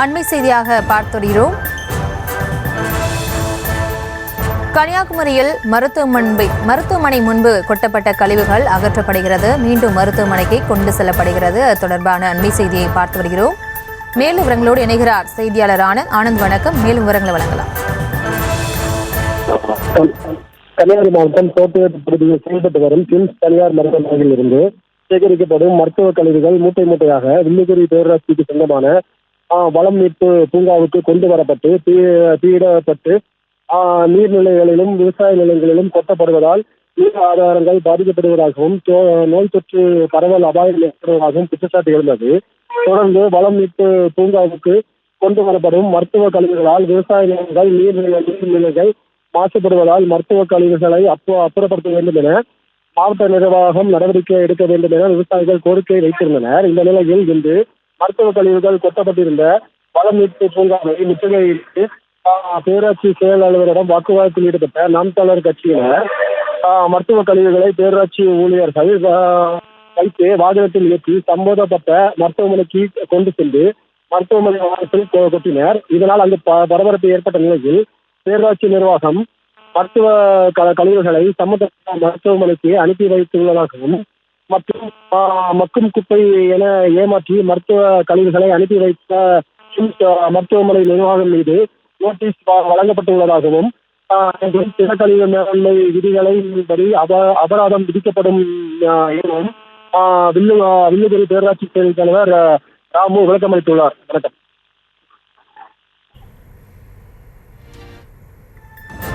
அண்மை செய்தியாக பார்த்துள்ளோம். கன்னியாகுமரியில் மருத்துவமனை முன்பு கொட்டப்பட்ட கழிவுகள் அகற்றப்படுகிறது. மீண்டும் மருத்துவமனைக்கு கொண்டு செல்லப்படுகிறது. அது தொடர்பான அண்மை செய்தியை பார்த்து வருகிறோம். மேலும் விவரங்களோடு இணைகிறார் செய்தியாளர் ஆனந்த். வணக்கம். மேலும் விவரங்களை வழங்கலாம். கன்னியாகுமரி மாவட்டம் தோட்டவேட்டு பகுதியில் செயல்பட்டு வரும் கிம்ஸ் தனியார் மருத்துவமனையில் இருந்து சேகரிக்கப்படும் மருத்துவ கழிவுகள் மூட்டை மூட்டையாக வில்லுக்குறி பேரூராட்சிக்கு சொந்தமான வளம் மீட்பு பூங்காவுக்கு கொண்டு வரப்பட்டு தீயிடப்பட்டு நீர்நிலைகளிலும் விவசாய நிலங்களிலும் கொட்டப்படுவதால் நீர் ஆதாரங்கள் பாதிக்கப்படுவதாகவும் நோய் தொற்று பரவல் அபாயம் ஏற்படுவதாகவும் குற்றச்சாட்டு எழுந்தது. தொடர்ந்து வளம் மீட்பு பூங்காவுக்கு கொண்டு வரப்படும் மருத்துவ கழிவுகளால் விவசாய நிலங்கள் நீர்நிலைகள் மாசுபடுவதால் மருத்துவ கழிவுகளை அப்புறப்படுத்த வேண்டும் என மாவட்ட நிர்வாகம் நடவடிக்கை எடுக்க வேண்டும் என விவசாயிகள் கோரிக்கை வைத்திருந்தனர். இந்த நிலையில் இன்று மருத்துவ கழிவுகள் கொட்டப்பட்டிருந்த வளம் மீட்பு பூங்காவை முற்றுகையிட்டு பேரூராட்சி செயல் அலுவலரிடம் வாக்குவாதத்தில் ஈடுபட்ட நாம் தமிழர் கட்சியினர் மருத்துவ கழிவுகளை பேரூராட்சி ஊழியர்கள் வைத்து வாகனத்தில் ஏற்றி சம்பந்தப்பட்ட மருத்துவமனைக்கு கொண்டு சென்று மருத்துவமனை வாகனத்தில் கொட்டினர். இதனால் அங்கு பரபரப்பு ஏற்பட்ட நிலையில் பேரூராட்சி நிர்வாகம் மருத்துவ கழிவுகளை சம்பந்தப்பட்ட மருத்துவமனைக்கு அனுப்பி வைத்துள்ளதாகவும் மற்றும் மக்கும் குப்பை என ஏமாற்றி மருத்துவ கழிவுகளை அனுப்பி வைத்த மருத்துவமனை நிர்வாகம் மீது நோட்டீஸ் வழங்கப்பட்டுள்ளதாகவும் திடக்கழிவு மேலாண்மை விதிகளின்படி அபராதம் விதிக்கப்படும் எனவும் வில்லுக்குறி பேரூராட்சி செயல் தலைவர் ராமு விளக்கமளித்துள்ளார். வணக்கம்.